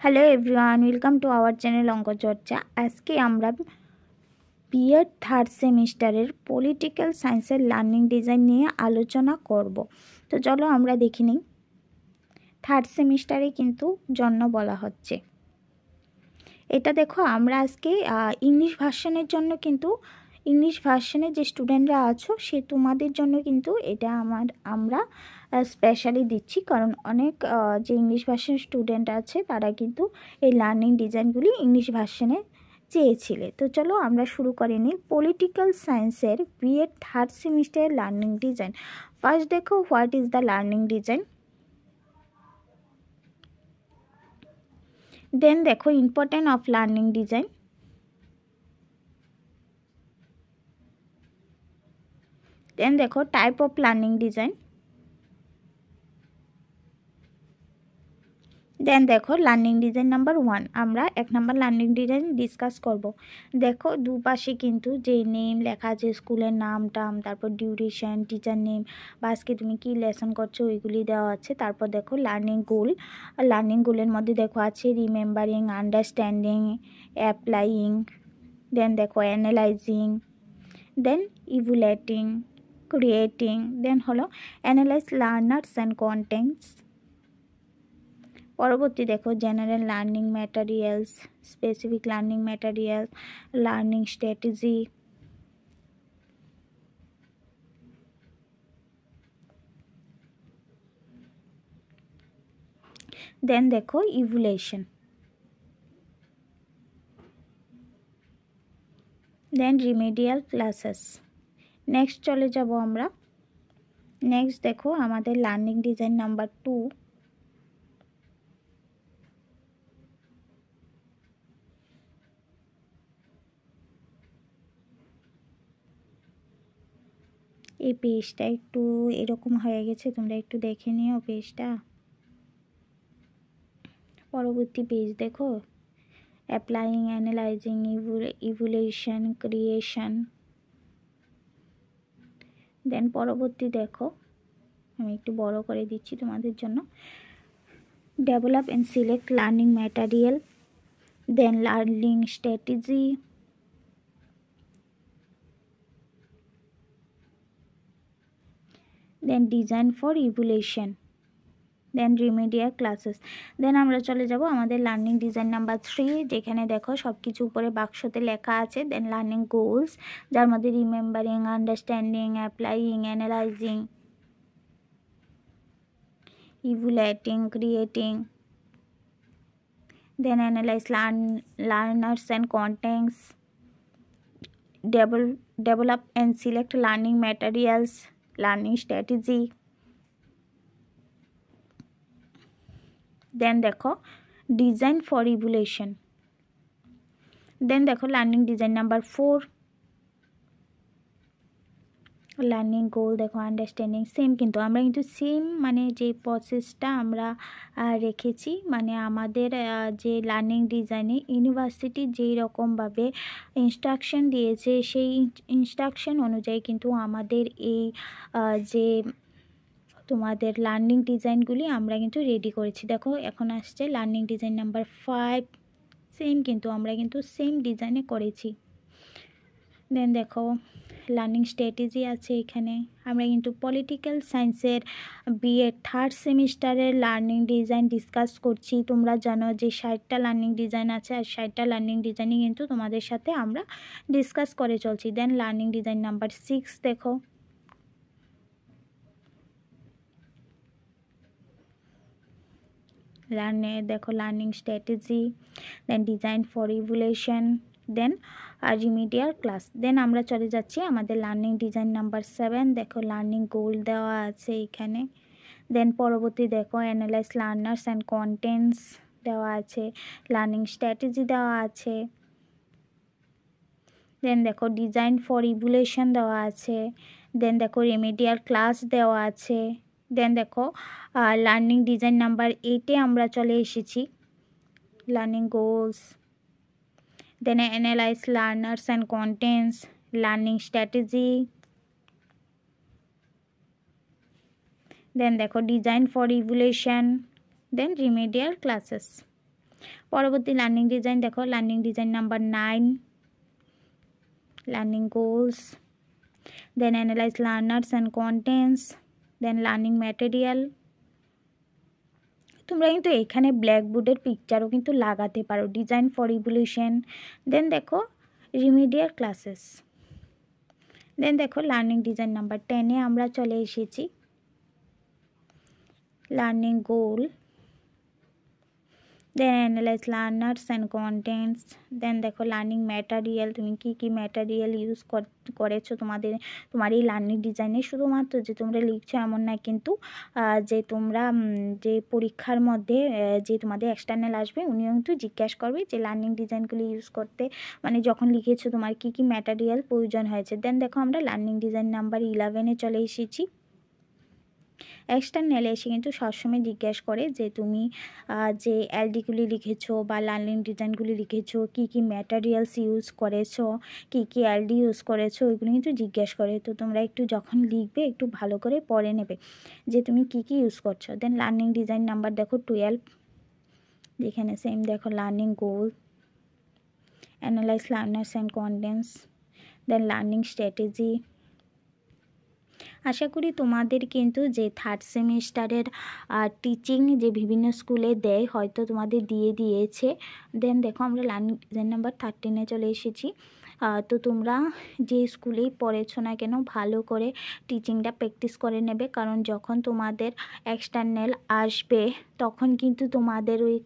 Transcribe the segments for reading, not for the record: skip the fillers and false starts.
Hello everyone, welcome to our channel অঙ্ক চর্চা। আজকে আমরা বিএড থার্ড সেমিস্টারের পলিটিক্যাল সায়েন্সের লার্নিং ডিজাইন নিয়ে আলোচনা করব। তো চলো আমরা দেখে নিই। থার্ড সেমিস্টারে কিন্তু জন্য বলা হচ্ছে। এটা দেখো, আমরা আজকে ইংলিশ ভার্সনের জন্য কিন্তু ইংলিশ ভার্সনে যে স্টুডেন্টরা আছো সে তোমাদের জন্য কিন্তু এটা আমরা স্পেশালি দিচ্ছি, কারণ অনেক যে ইংলিশ ভার্সন স্টুডেন্ট আছে তারা কিন্তু এই লার্নিং ডিজাইনগুলি ইংলিশ ভার্সনে চেয়েছিলে। তো চলো আমরা শুরু করে নিই। পলিটিক্যাল সায়েন্সের বিএড থার্ড সেমিস্টারের লার্নিং ডিজাইন। ফার্স্ট দেখো, what is the learning design. Then দেখো important of learning design. Then দেখো type of learning design. Then দেখো লার্নিং ডিজাইন নাম্বার 1, আমরা 1 নাম্বার লার্নিং ডিজাইন ডিসকাস করব। দেখো দুপাশে কিন্তু যে নেম লেখা আছে, স্কুলের নাম টাম, তারপর ডিউরেশন, টিচার নেম বা আজকে তুমি কী লেসন করছো ওইগুলি দেওয়া আছে। তারপর দেখো লার্নিং গোল। লার্নিং গোলের মধ্যে দেখো আছে রিমেম্বারিং, আন্ডারস্ট্যান্ডিং, অ্যাপ্লাইং। দেন দেখো analysing, then evaluating, creating. Then হলো অ্যানালাইজ লার্নার্স অ্যান্ড কন্টেন্টস। পরবর্তী দেখো general learning materials, specific learning material, learning strategy. Then দেখো evaluation. Then remedial classes. Next চলে যাব আমরা। নেক্সট দেখো আমাদের লার্নিং ডিজাইন নাম্বার 2। এই পেজটা একটু এরকম হয়ে গেছে, তোমরা একটু দেখে নিও পেজটা। পরবর্তী পেজ দেখো applying, analysing, evaluation, creation. Then পরবর্তী দেখো, আমি একটু বড় করে দিচ্ছি তোমাদের জন্য, develop and select learning material. Then learning strategy. Then design for evaluation. Then remedial classes. Then আমরা চলে যাব আমাদের লার্নিং ডিজাইন নাম্বার 3, যেখানে দেখো সব কিছু উপরে বাক্সতে লেখা আছে। দেন লার্নিং গোলস, যার মধ্যে remembering, understanding, applying, analysing, evaluating, creating. Then analyze learners and contents. Develop and select learning materials, learning strategy. Then দেখো design for evaluation. Then দেখো learning design number 4, লার্নিং গোল। দেখো আন্ডারস্ট্যান্ডিং সেম, কিন্তু আমরা কিন্তু same মানে যে প্রসেসটা আমরা রেখেছি, মানে আমাদের যে লার্নিং ডিজাইনে ইউনিভার্সিটি যেই রকমভাবে ইনস্ট্রাকশন দিয়েছে সেই ইনস্ট্রাকশন অনুযায়ী কিন্তু আমাদের এই যে তোমাদের লার্নিং ডিজাইনগুলি আমরা কিন্তু রেডি করেছি। দেখো এখন আসছে লার্নিং ডিজাইন নাম্বার 5, সেম কিন্তু আমরা কিন্তু সেম ডিজাইনে করেছি। দেন দেখো লার্নিং স্ট্র্যাটেজি আছে এখানে। আমরা কিন্তু পলিটিক্যাল সায়েন্সের বিএড থার্ড সেমিস্টারের লার্নিং ডিজাইন ডিসকাস করছি। তোমরা জানো যে 60টা লার্নিং ডিজাইন আছে, আর 60টা লার্নিং ডিজাইনই কিন্তু তোমাদের সাথে আমরা ডিসকাস করে চলছি। দেন লার্নিং ডিজাইন নাম্বার 6 দেখো, দেখো learning strategy. Then design for evaluation. Then remedial class. Then আমরা চলে যাচ্ছি আমাদের লার্নিং ডিজাইন নাম্বার 7। দেখো লার্নিং গোল দেওয়া আছে এখানে। দেন পরবর্তী দেখো অ্যানালাইজ লার্নার্স অ্যান্ড কন্টেন্টস দেওয়া আছে, লার্নিং স্ট্র্যাটেজি দেওয়া আছে। দেন দেখো ডিজাইন ফর ইভ্যালুয়েশন দেওয়া আছে। দেন দেখো রিমিডিয়াল ক্লাস দেওয়া আছে। দেন দেখো লার্নিং ডিজাইন নাম্বার 8-এ আমরা চলে এসেছি, learning goals. Then analyze learners and contents, learning strategy. Then দেখো design for evaluation, then remedial classes. পরবর্তী লার্নিং ডিজাইন দেখো, learning design number 9, learning goals, then analyse learners and contents, then learning material. তোমরা কিন্তু এখানে ব্ল্যাকবোর্ডের পিকচারও কিন্তু লাগাতে পারো, design for evolution. দেন দেখো রিমিডিয়াল ক্লাসেস। দেন দেখো লার্নিং ডিজাইন নাম্বার 10-এ আমরা চলে এসেছি, learning goal, then analyse learners and contents. Then দেখো লার্নিং ম্যাটেরিয়াল, তুমি কী কী ম্যাটেরিয়াল ইউজ করেছো তোমার এই লার্নিং ডিজাইনে। শুধুমাত্র যে তোমরা লিখছো এমন না, কিন্তু যে তোমরা যে পরীক্ষার মধ্যে যে তোমাদের এক্সটার্নাল আসবে উনিও কিন্তু জিজ্ঞাসা করবে যে লার্নিং ডিজাইনগুলি ইউজ করতে, মানে যখন লিখেছো তোমার কী কী ম্যাটেরিয়াল প্রয়োজন হয়েছে। দেন দেখো আমরা লার্নিং ডিজাইন নাম্বার 11-এ চলে এসেছি। এক্সটার্নালে এসে কিন্তু সবসময় জিজ্ঞেস করে যে তুমি যে এলডিগুলি লিখেছো বা লার্নিং ডিজাইনগুলি লিখেছো কী কী ম্যাটেরিয়ালস ইউজ করেছো, কী কী এলডি ইউজ করেছো, ওইগুলো কিন্তু জিজ্ঞেস করে। তো তোমরা একটু যখন লিখবে একটু ভালো করে পড়ে নেবে যে তুমি কী কী ইউজ করছো। দেন লার্নিং ডিজাইন নাম্বার দেখো 12, এখানে সেম দেখো learning goal, analyse learners and contents, then learning strategy. আশা করি তোমাদের কিন্তু যে থার্ড সেমিস্টারের টিচিং যে বিভিন্ন স্কুলে দেয় হয়তো তোমাদের দিয়েছে। দেন দেখো আমরা লার্নিং ডিজাইন নাম্বার 13-এ চলে এসেছি। তো তোমরা যে স্কুলেই পড়েছো না কেন ভালো করে টিচিংটা প্র্যাকটিস করে নেবে, কারণ যখন তোমাদের এক্সটার্নাল আসবে তখন কিন্তু তোমাদের ওই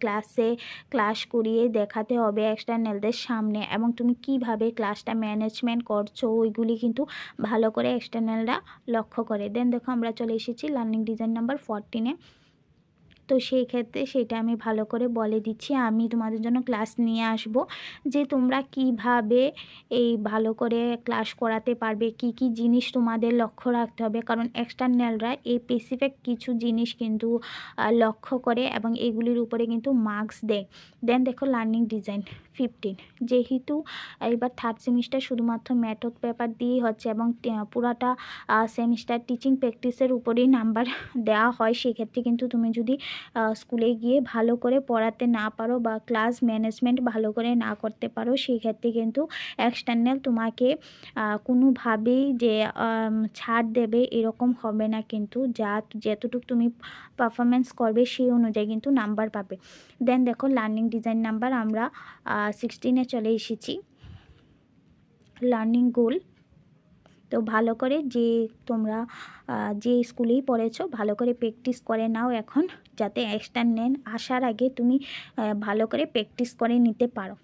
ক্লাস করিয়ে দেখাতে হবে এক্সটার্নালদের সামনে, এবং তুমি কিভাবে ক্লাসটা ম্যানেজমেন্ট করছো ওইগুলি কিন্তু ভালো করে এক্সটার্নালরা লক্ষ্য করে। দেন দেখো আমরা চলে এসেছি লার্নিং ডিজাইন নাম্বার 14-এ। তো সেই ক্ষেত্রে সেটা আমি ভালো করে বলে দিচ্ছি, আমি তোমাদের জন্য ক্লাস নিয়ে আসব যে তোমরা কিভাবে এই ভালো করে ক্লাস করাতে পারবে, কি কি জিনিস তোমাদের লক্ষ্য রাখতে হবে, কারণ এক্সটার্নালরা এই স্পেসিফিক কিছু জিনিস কিন্তু লক্ষ্য করে এবং এগুলির উপরে কিন্তু মার্কস দেয়। দেন দেখো লার্নিং ডিজাইন 15, যেহেতু এবার থার্ড সেমিস্টার শুধুমাত্র মেথড পেপার দিয়েই হচ্ছে এবং পুরাটা সেমিস্টার টিচিং প্র্যাকটিসের উপরেই নাম্বার দেওয়া হয়, সেক্ষেত্রে কিন্তু তুমি যদি স্কুলে গিয়ে ভালো করে পড়াতে না পারো বা ক্লাস ম্যানেজমেন্ট ভালো করে না করতে পারো, সেক্ষেত্রে কিন্তু এক্সটার্নাল তোমাকে কোনোভাবেই যে ছাড় দেবে এরকম হবে না, কিন্তু যতটুকু তুমি পারফরমেন্স করবে সেই অনুযায়ী কিন্তু নাম্বার পাবে। দেন দেখো লার্নিং ডিজাইন নাম্বার আমরা 16-এ চলে এসেছি, লার্নিং গোল। তো ভালো করে যে তোমরা যে স্কুলেই পড়েছো ভালো করে প্র্যাকটিস করে নাও এখন, যাতে এক্সটার্নাল আসার আগে তুমি ভালো করে প্র্যাকটিস করে নিতে পারো।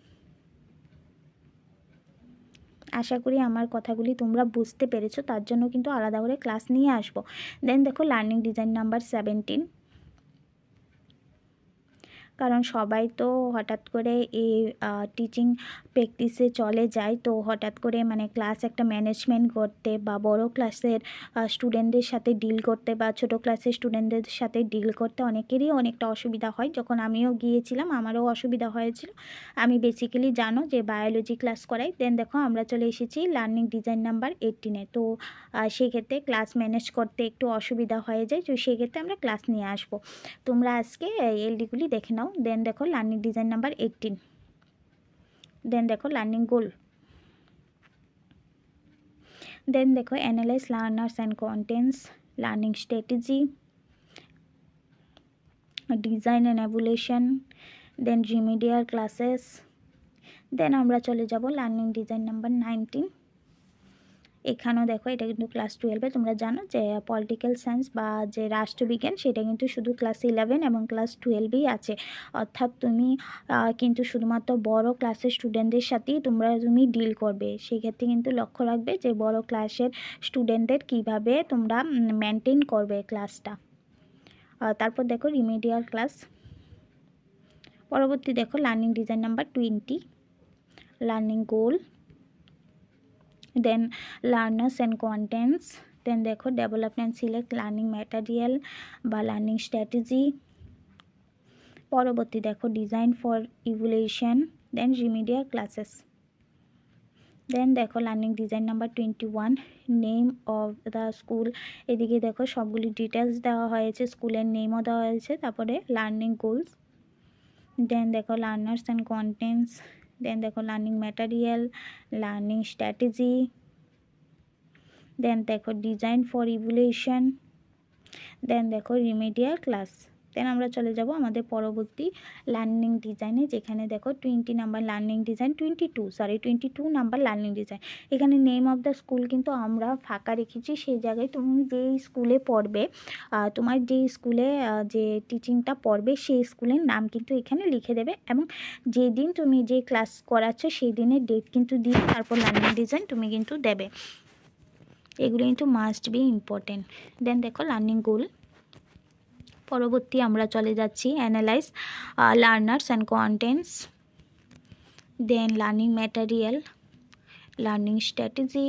আশা করি আমার কথাগুলি তোমরা বুঝতে পেরেছো, তার জন্য কিন্তু আলাদা করে ক্লাস নিয়ে আসবো। দেন দেখো লার্নিং ডিজাইন নাম্বার 17, কারণ সবাই তো হঠাৎ করে এই টিচিং প্র্যাকটিসে চলে যায়, তো হঠাৎ করে মানে ক্লাস একটা ম্যানেজমেন্ট করতে বা বড় ক্লাসের স্টুডেন্টদের সাথে ডিল করতে বা ছোট ক্লাসের স্টুডেন্টদের সাথে ডিল করতে অনেকেরই অনেকটা অসুবিধা হয়। যখন আমিও গিয়েছিলাম আমারও অসুবিধা হয়েছিল। আমি বেসিক্যালি জানো যে বায়োলজি ক্লাস করাই। দেন দেখো আমরা চলে এসেছি লার্নিং ডিজাইন নাম্বার 18-এ। তো সেক্ষেত্রে ক্লাস ম্যানেজ করতে একটু অসুবিধা হয়ে যায়, তো সেক্ষেত্রে আমরা ক্লাস নিয়ে আসবো। তোমরা আজকে এলডিগুলি দেখে নাও। দেন দেখো লার্নিং ডিজাইন নাম্বার 18, দেন দেখো লার্নিং গোল, দেন দেখো analyse learners and contents, learning strategy, design and evaluation, then remedial classes. Then আমরা চলে যাব লার্নিং ডিজাইন নাম্বার 19। এখানেও দেখো এটা কিন্তু ক্লাস 12-এ, তোমরা জানো যে পলিটিক্যাল সায়েন্স বা যে রাষ্ট্রবিজ্ঞান সেটা কিন্তু শুধু ক্লাস 11 এবং ক্লাস 12-এই আছে, অর্থাৎ তুমি কিন্তু শুধুমাত্র বড় ক্লাসের স্টুডেন্টদের সাথেই তুমি ডিল করবে। সেক্ষেত্রে কিন্তু লক্ষ্য রাখবে যে বড় ক্লাসের স্টুডেন্টদের কিভাবে তোমরা মেনটেন করবে ক্লাসটা। তারপর দেখো রিমিডিয়াল ক্লাস। পরবর্তী দেখো learning design number 20, learning goal, then learners and contents, then দেখো ডেভেলপমেন্ট সিলেক্ট লার্নিং ম্যাটেরিয়াল বা লার্নিং স্ট্র্যাটেজি। পরবর্তী দেখো design for evolution, then remedial classes. Then দেখো learning design number 21, name of the school. এদিকে দেখো সবগুলি ডিটেলস দেওয়া হয়েছে, স্কুলের নেমও দেওয়া হয়েছে, তারপরে লার্নিং গোলস, দেন দেখো লার্নার্স অ্যান্ড কন্টেন্টস, দেন দেখো learning material, learning strategy, then দেখো ডিজাইন ফর ইভ্যালুয়েশন, দেন দেখো রিমেডিয়াল ক্লাস। দেন আমরা চলে যাব আমাদের পরবর্তী লার্নিং ডিজাইনে, যেখানে দেখো 20 number learning design, 22 number learning design. এখানে নেম অফ দ্য স্কুল কিন্তু আমরা ফাঁকা রেখেছি, সেই জায়গায় তুমি যেই স্কুলে পড়বে, তোমার যেই স্কুলে যে টিচিংটা পড়বে সেই স্কুলের নাম কিন্তু এখানে লিখে দেবে, এবং যেদিন তুমি যে ক্লাস করাচ্ছ সেই দিনের ডেট কিন্তু দিয়ে তারপর লার্নিং ডিজাইন তুমি কিন্তু দেবে। এগুলো কিন্তু মাস্ট বি ইম্পর্টেন্ট। দেন দেখো লার্নিং গোল। পরবর্তী আমরা চলে যাচ্ছি analyse learners and contents, then learning material, learning strategy,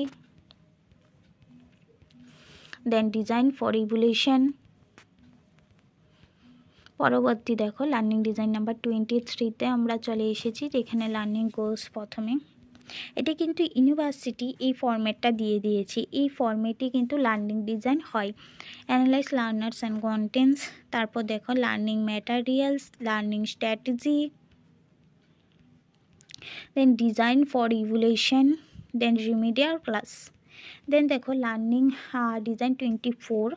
then design for evaluation. পরবর্তী দেখো লার্নিং ডিজাইন নাম্বার 23তে আমরা চলে এসেছি, যেখানে লার্নিং গোলস প্রথমে। এটা কিন্তু ইউনিভার্সিটি এই ফরম্যাটটা দিয়ে দিয়েছি, এই ফরম্যাটে কিন্তু লার্নিং ডিজাইন হয়। অ্যানালাইজ লার্নার্স অ্যান্ড কন্টেন্টস, তারপর দেখো learning materials, learning strategy, then design for evaluation, then remedial class. Then দেখো লার্নিং ডিজাইন 24,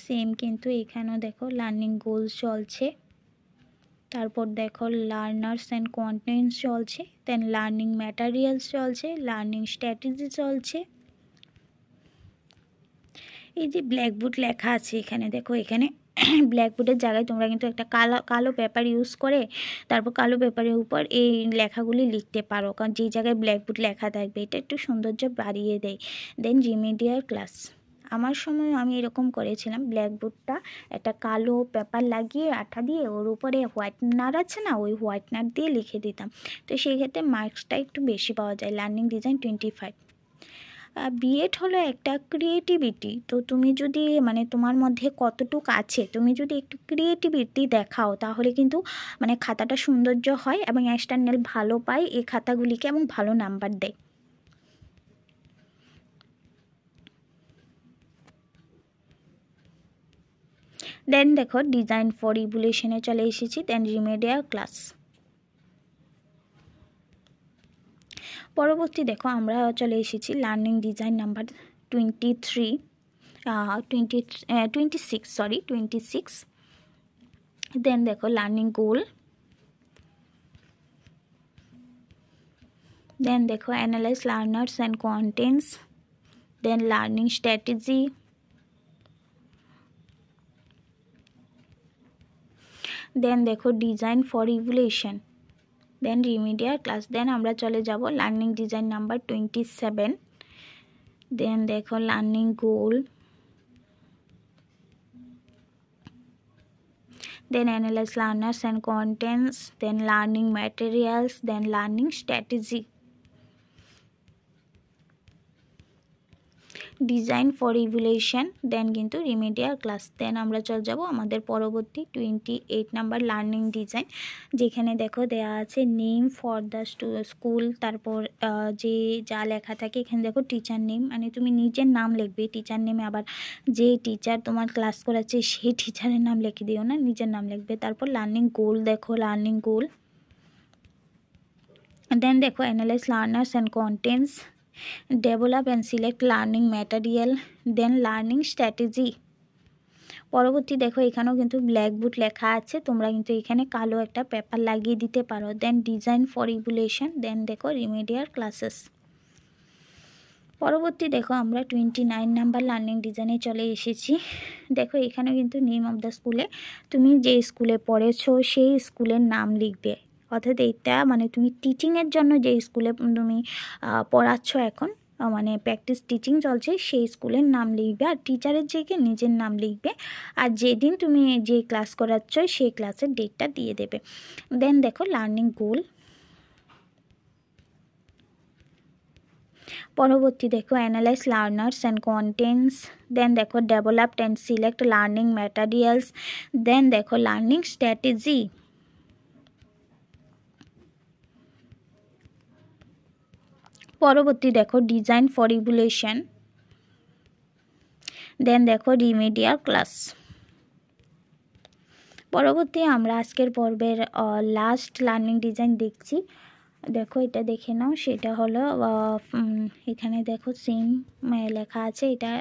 সেম কিন্তু এখানেও দেখো লার্নিং গোলস চলছে, তারপর দেখো লার্নার্স অ্যান্ড কন্টেন্টস চলছে, দেন লার্নিং ম্যাটেরিয়ালস চলছে, লার্নিং স্ট্র্যাটেজি চলছে। এই যে ব্ল্যাকবোর্ড লেখা আছে এখানে দেখো, এখানে ব্ল্যাকবোর্ডের জায়গায় তোমরা কিন্তু একটা কালো পেপার ইউজ করে তারপর কালো পেপারের উপর এই লেখাগুলি লিখতে পারো, কারণ যেই জায়গায় ব্ল্যাকবোর্ড লেখা থাকবে এটা একটু সৌন্দর্য বাড়িয়ে দেয়। দেন রিমেডিয়াল ক্লাস, আমার সময় আমি এরকম করেছিলাম, ব্ল্যাকবোর্ডটা একটা কালো পেপার লাগিয়ে আঠা দিয়ে ওর উপরে হোয়াইটনার আছে না, ওই হোয়াইটনার দিয়ে লিখে দিতাম, তো সেই ক্ষেত্রে মার্কসটা একটু বেশি পাওয়া যায়। Learning design 25। বিএড হলো একটা ক্রিয়েটিভিটি, তো তুমি যদি মানে তোমার মধ্যে কতটুকু আছে তুমি যদি একটু ক্রিয়েটিভিটি দেখাও তাহলে কিন্তু মানে খাতাটা সৌন্দর্য হয় এবং এক্সটার্নাল ভালো পায় এই খাতাগুলিকে এবং ভালো নাম্বার দেয়। দেন দেখো ডিজাইন ফর ইভ্যালুয়েশনে চলে এসেছি, দেন রিমেডিয়াল ক্লাস। পরবর্তী দেখো আমরা চলে এসেছি লার্নিং ডিজাইন নাম্বার 26। দেন দেখো লার্নিং গোল, দেন দেখো analyse learners and contents, then learning strategy, then দেখো design for evaluation, then remedial class. Then আমরা চলে যাব লার্নিং ডিজাইন নাম্বার 27। দেন দেখো learning goal, then analyze learners and contents, then learning materials, then learning strategy, design for evaluation, then কিন্তু remedial class. Then আমরা চলে যাব আমাদের পরবর্তী 28 নাম্বার লার্নিং ডিজাইন, যেখানে দেখো দেয়া আছে নেম ফর দ্য স্কুল, তারপর যে যা লেখা থাকে এখানে দেখো টিচার নেম, মানে তুমি নিজের নাম লিখবে, টিচার নেমে আবার যে টিচার তোমার ক্লাস করাচ্ছে সেই টিচারের নাম লিখে দিও না, নিজের নাম লিখবে। তারপর লার্নিং গোল, দেখো লার্নিং গোল, দেন দেখো analyse learners and contents, develop and select learning material, then learning strategy. পরবর্তী দেখো এখানেও কিন্তু ব্ল্যাকবোর্ড লেখা আছে, তোমরা কিন্তু এখানে কালো একটা পেপার লাগিয়ে দিতে পারো। দেন ডিজাইন ফর ইভ্যালুয়েশন, দেন দেখো রিমেডিয়াল ক্লাসেস। পরবর্তী দেখো আমরা 29 নাম্বার লার্নিং ডিজাইনে চলে এসেছি। দেখো এখানে কিন্তু নেম অফ দ্য স্কুলে তুমি যে স্কুলে পড়েছো সেই স্কুলের নাম লিখবে, অর্থাৎ এইটা মানে তুমি টিচিংয়ের জন্য যে স্কুলে তুমি পড়াচ্ছ এখন, মানে প্র্যাকটিস টিচিং চলছে সেই স্কুলের নাম লিখবে, আর টিচারের জায়গায় নিজের নাম লিখবে, আর যেদিন তুমি যে ক্লাস করাচ্ছ সেই ক্লাসের ডেটটা দিয়ে দেবে। দেন দেখো লার্নিং গোল। পরবর্তী দেখো analyse learners and contents, then দেখো develop and select learning materials, then দেখো লার্নিং স্ট্র্যাটেজি। পরবর্তী দেখো ডিজাইন ফর ইভ্যালুয়েশন, দেন দেখো রিমেডিয়াল ক্লাস। পরবর্তী আমরা আজকের পর্বের লাস্ট লার্নিং ডিজাইন দেখছি। দেখো এটা দেখে নাও, সেটা হলো এখানে দেখো সেম লেখা আছে এটা।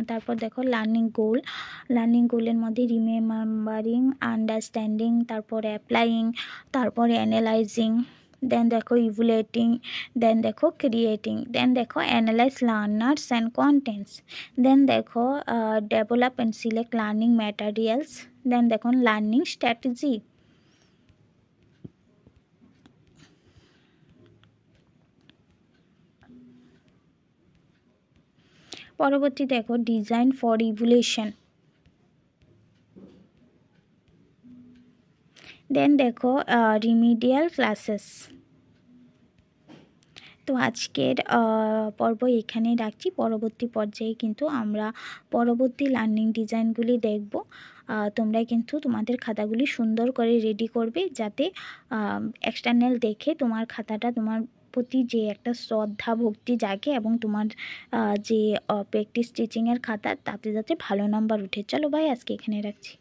তারপর দেখো লার্নিং গোলের মধ্যে রিমেম্বারিং, আন্ডারস্ট্যান্ডিং, তারপর অ্যাপ্লাইং, তারপর অ্যানালাইজিং, দেন দেখো ইভ্যালুয়েটিং, দেন দেখো ক্রিয়েটিং, দেন দেখো analyse learners and contents, then দেখো develop and select learning materials, then দেখো লার্নিং স্ট্র্যাটেজি। পরবর্তী দেখো ডিজাইন ফর ইভ্যালুয়েশন, দেন দেখো রিমিডিয়াল ক্লাসেস। তো আজকের পর্ব এখানেই রাখছি। পরবর্তী পর্যায়ে কিন্তু আমরা পরবর্তী লার্নিং ডিজাইনগুলি দেখব। তোমরা কিন্তু তোমাদের খাতাগুলি সুন্দর করে রেডি করবে, যাতে এক্সটার্নাল দেখে তোমার খাতাটা তোমার প্রতি যে একটা শ্রদ্ধা ভক্তি জাগে, এবং তোমার যে প্র্যাকটিস টিচিংয়ের খাতা তাতে যাতে ভালো নাম্বার উঠে। চলো ভাই, আজকে এখানে রাখছি।